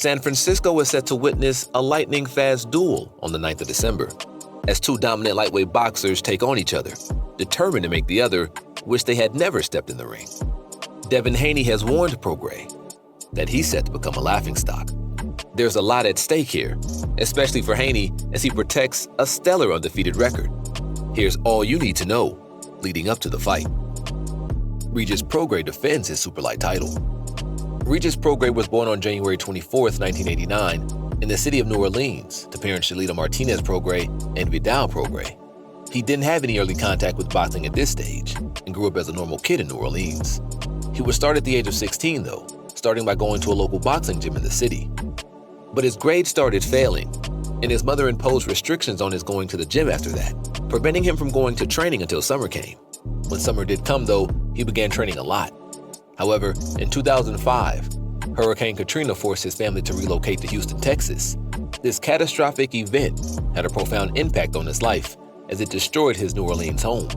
San Francisco is set to witness a lightning-fast duel on the 9th of December, as two dominant lightweight boxers take on each other, determined to make the other wish they had never stepped in the ring. Devin Haney has warned Prograis that he's set to become a laughingstock. There's a lot at stake here, especially for Haney as he protects a stellar undefeated record. Here's all you need to know leading up to the fight. Regis Prograis defends his superlight title. Regis Prograis was born on January 24, 1989, in the city of New Orleans to parents Shalita Martinez Prograis and Vidal Prograis. He didn't have any early contact with boxing at this stage and grew up as a normal kid in New Orleans. He would start at the age of 16 though, starting by going to a local boxing gym in the city. But his grades started failing, and his mother imposed restrictions on his going to the gym after that, preventing him from going to training until summer came. When summer did come though, he began training a lot. However, in 2005, Hurricane Katrina forced his family to relocate to Houston, Texas. This catastrophic event had a profound impact on his life as it destroyed his New Orleans home.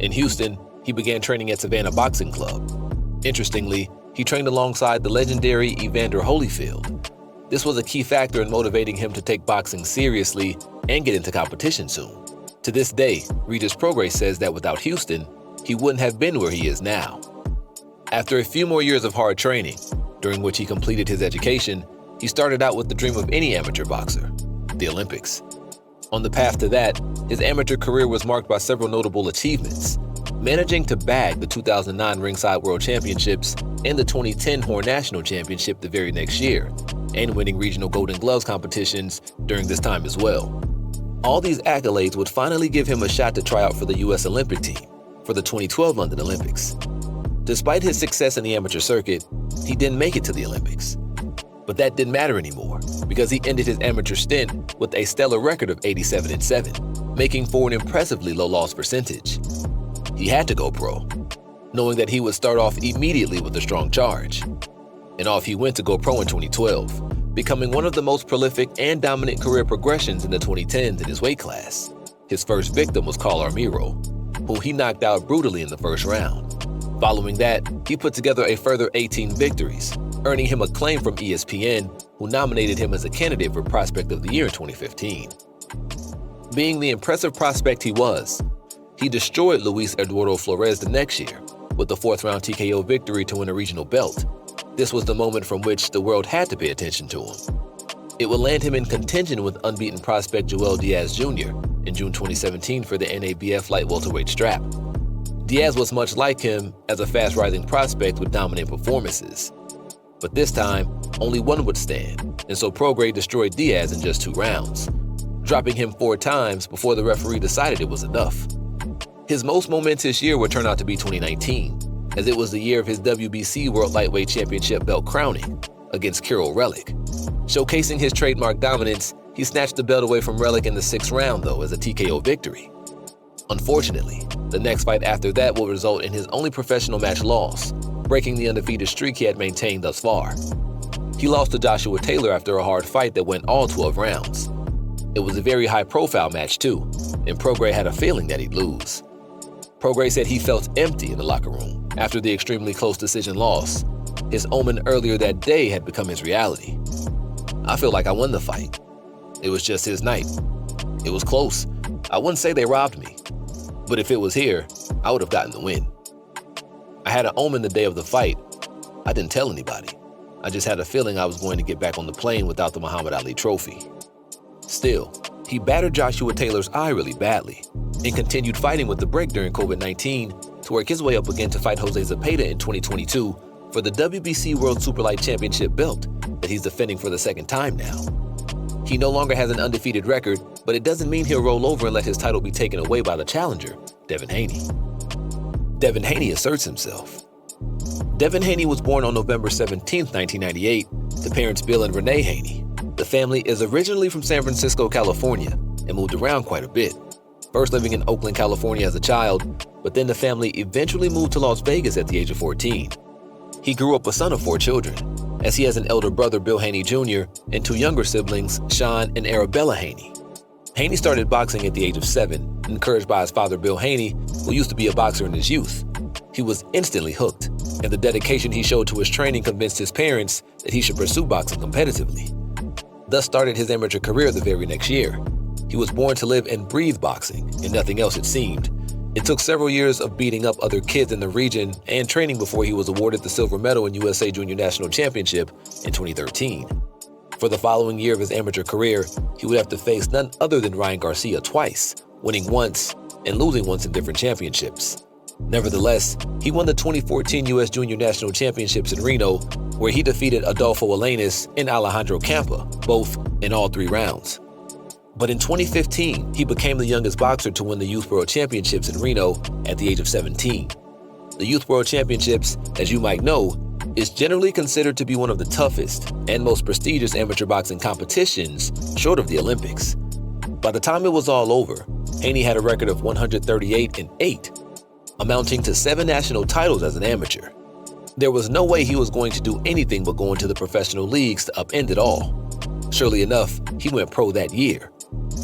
In Houston, he began training at Savannah Boxing Club. Interestingly, he trained alongside the legendary Evander Holyfield. This was a key factor in motivating him to take boxing seriously and get into competition soon. To this day, Regis Prograis says that without Houston, he wouldn't have been where he is now. After a few more years of hard training, during which he completed his education, he started out with the dream of any amateur boxer, the Olympics. On the path to that, his amateur career was marked by several notable achievements, managing to bag the 2009 Ringside World Championships and the 2010 Horn National Championship the very next year, and winning regional Golden Gloves competitions during this time as well. All these accolades would finally give him a shot to try out for the U.S. Olympic team for the 2012 London Olympics. Despite his success in the amateur circuit, he didn't make it to the Olympics. But that didn't matter anymore because he ended his amateur stint with a stellar record of 87-7, making for an impressively low loss percentage. He had to go pro, knowing that he would start off immediately with a strong charge. And off he went to go pro in 2012, becoming one of the most prolific and dominant career progressions in the 2010s in his weight class. His first victim was Carl Armiro, who he knocked out brutally in the first round. Following that, he put together a further 18 victories, earning him acclaim from ESPN, who nominated him as a candidate for Prospect of the Year in 2015. Being the impressive prospect he was, he destroyed Luis Eduardo Flores the next year with a fourth-round TKO victory to win a regional belt. This was the moment from which the world had to pay attention to him. It would land him in contention with unbeaten prospect Joel Diaz Jr. in June 2017 for the NABF light welterweight strap. Diaz was much like him as a fast-rising prospect with dominant performances. But this time, only one would stand, and so Prograis destroyed Diaz in just 2 rounds, dropping him 4 times before the referee decided it was enough. His most momentous year would turn out to be 2019, as it was the year of his WBC World Lightweight Championship belt crowning against Kirill Relik. Showcasing his trademark dominance, he snatched the belt away from Relik in the 6th round, though, as a TKO victory. Unfortunately, the next fight after that will result in his only professional match loss, breaking the undefeated streak he had maintained thus far. He lost to Joshua Taylor after a hard fight that went all 12 rounds. It was a very high-profile match too, and Prograis had a feeling that he'd lose. Prograis said he felt empty in the locker room after the extremely close decision loss. His omen earlier that day had become his reality. "I feel like I won the fight. It was just his night. It was close. I wouldn't say they robbed me. But if it was here, I would have gotten the win. I had an omen the day of the fight. I didn't tell anybody. I just had a feeling I was going to get back on the plane without the Muhammad Ali trophy." Still, he battered Joshua Taylor's eye really badly and continued fighting with the break during COVID-19 to work his way up again to fight Jose Zepeda in 2022 for the WBC World Superlight Championship belt that he's defending for the 2nd time now. He no longer has an undefeated record, but it doesn't mean he'll roll over and let his title be taken away by the challenger, Devin Haney. Devin Haney asserts himself. Devin Haney was born on November 17, 1998, to parents Bill and Renee Haney. The family is originally from San Francisco, California, and moved around quite a bit. First living in Oakland, California as a child, but then the family eventually moved to Las Vegas at the age of 14. He grew up a son of 4 children, as he has an elder brother, Bill Haney Jr., and 2 younger siblings, Sean and Arabella Haney. Haney started boxing at the age of 7, encouraged by his father, Bill Haney, who used to be a boxer in his youth. He was instantly hooked, and the dedication he showed to his training convinced his parents that he should pursue boxing competitively. Thus started his amateur career the very next year. He was born to live and breathe boxing, and nothing else it seemed. It took several years of beating up other kids in the region and training before he was awarded the silver medal in USA Junior National Championship in 2013. For the following year of his amateur career, he would have to face none other than Ryan Garcia twice, winning once and losing once in different championships. Nevertheless, he won the 2014 U.S. Junior National Championships in Reno, where he defeated Adolfo Alanis and Alejandro Campa, both in all 3 rounds. But in 2015, he became the youngest boxer to win the Youth World Championships in Reno at the age of 17. The Youth World Championships, as you might know, is generally considered to be one of the toughest and most prestigious amateur boxing competitions short of the Olympics. By the time it was all over, Haney had a record of 138-8, amounting to 7 national titles as an amateur. There was no way he was going to do anything but go into the professional leagues to upend it all. Surely enough, he went pro that year.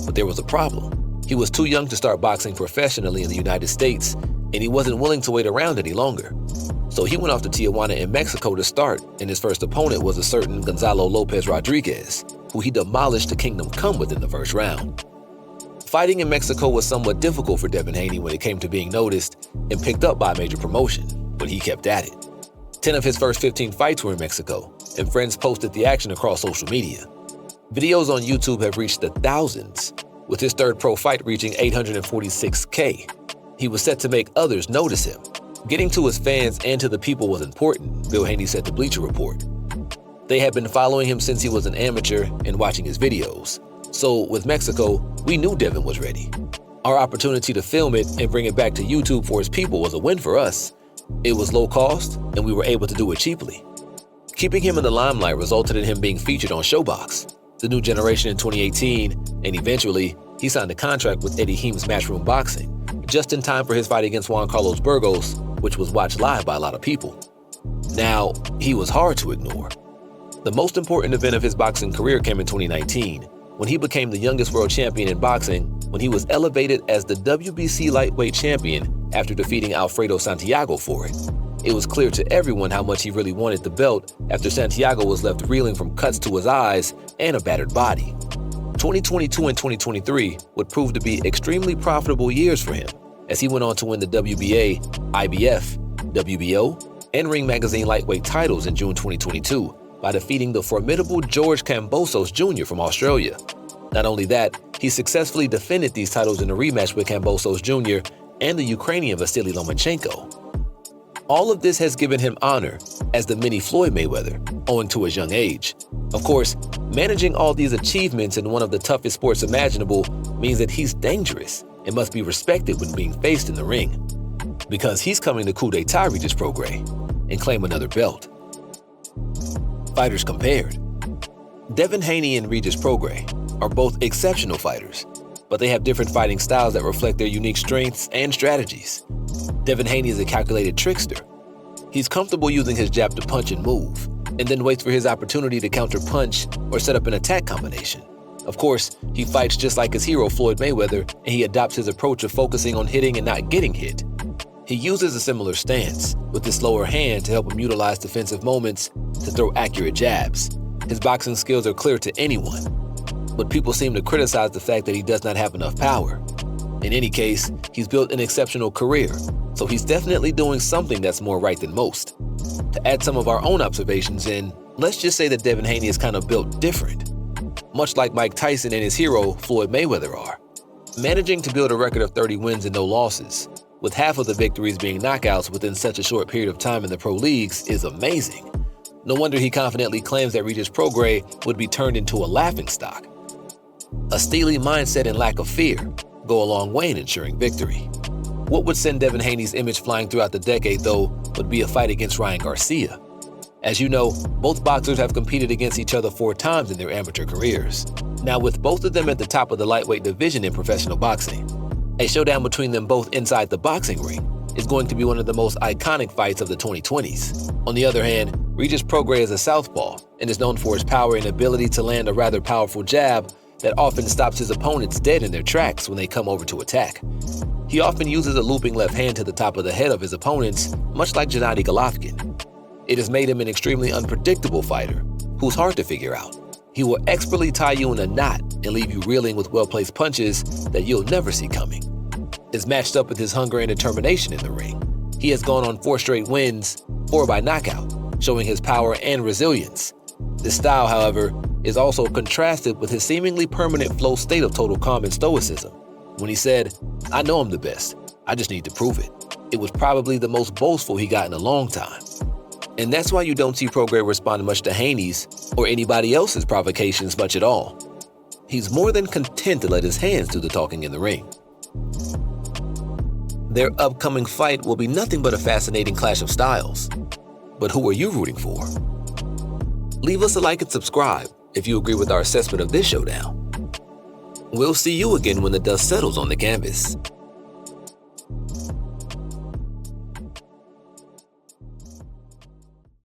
But there was a problem. He was too young to start boxing professionally in the United States, and he wasn't willing to wait around any longer. So he went off to Tijuana in Mexico to start, and his first opponent was a certain Gonzalo Lopez Rodriguez, who he demolished to Kingdom Come within the first round. Fighting in Mexico was somewhat difficult for Devin Haney when it came to being noticed and picked up by a major promotion, but he kept at it. 10 of his first 15 fights were in Mexico, and friends posted the action across social media. Videos on YouTube have reached the thousands, with his third pro fight reaching 846K. He was set to make others notice him. Getting to his fans and to the people was important, Bill Haney said to Bleacher Report. They had been following him since he was an amateur and watching his videos. So with Mexico, we knew Devin was ready. Our opportunity to film it and bring it back to YouTube for his people was a win for us. It was low cost, and we were able to do it cheaply. Keeping him in the limelight resulted in him being featured on Showbox, the new generation in 2018, and eventually, he signed a contract with Eddie Heim's Matchroom Boxing, just in time for his fight against Juan Carlos Burgos, which was watched live by a lot of people. Now, he was hard to ignore. The most important event of his boxing career came in 2019, when he became the youngest world champion in boxing when he was elevated as the WBC lightweight champion after defeating Alfredo Santiago for it. It was clear to everyone how much he really wanted the belt after Santiago was left reeling from cuts to his eyes and a battered body. 2022 and 2023 would prove to be extremely profitable years for him, as he went on to win the WBA, IBF, WBO, and Ring Magazine lightweight titles in June 2022 by defeating the formidable George Kambosos Jr. from Australia. Not only that, he successfully defended these titles in a rematch with Kambosos Jr. and the Ukrainian Vasily Lomachenko. All of this has given him honor as the mini Floyd Mayweather, owing to his young age. Of course, managing all these achievements in one of the toughest sports imaginable means that he's dangerous and must be respected when being faced in the ring. Because he's coming to coup d'etat Regis Prograis and claim another belt. Fighters compared. Devin Haney and Regis Prograis are both exceptional fighters, but they have different fighting styles that reflect their unique strengths and strategies. Devin Haney is a calculated trickster. He's comfortable using his jab to punch and move, and then waits for his opportunity to counter-punch or set up an attack combination. Of course, he fights just like his hero Floyd Mayweather, and he adopts his approach of focusing on hitting and not getting hit. He uses a similar stance, with his slower hand to help him utilize defensive moments to throw accurate jabs. His boxing skills are clear to anyone, but people seem to criticize the fact that he does not have enough power. In any case, he's built an exceptional career, so he's definitely doing something that's more right than most. To add some of our own observations in, let's just say that Devin Haney is kind of built different, much like Mike Tyson and his hero Floyd Mayweather are. Managing to build a record of 30 wins and no losses, with half of the victories being knockouts within such a short period of time in the pro leagues, is amazing. No wonder he confidently claims that Regis Prograis would be turned into a laughingstock. A steely mindset and lack of fear go a long way in ensuring victory. What would send Devin Haney's image flying throughout the decade, though, would be a fight against Ryan Garcia. As you know, both boxers have competed against each other 4 times in their amateur careers. Now, with both of them at the top of the lightweight division in professional boxing, a showdown between them both inside the boxing ring is going to be one of the most iconic fights of the 2020s. On the other hand, Regis Prograis is a southpaw and is known for his power and ability to land a rather powerful jab that often stops his opponents dead in their tracks when they come over to attack. He often uses a looping left hand to the top of the head of his opponents, much like Gennady Golovkin. It has made him an extremely unpredictable fighter who's hard to figure out. He will expertly tie you in a knot and leave you reeling with well-placed punches that you'll never see coming. It's matched up with his hunger and determination in the ring. He has gone on 4 straight wins, 4 by knockout, showing his power and resilience. This style, however, is also contrasted with his seemingly permanent flow state of total calm and stoicism. When he said, "I know I'm the best, I just need to prove it," it was probably the most boastful he got in a long time. And that's why you don't see Prograis respond much to Haney's or anybody else's provocations much at all. He's more than content to let his hands do the talking in the ring. Their upcoming fight will be nothing but a fascinating clash of styles. But who are you rooting for? Leave us a like and subscribe if you agree with our assessment of this showdown. We'll see you again when the dust settles on the canvas.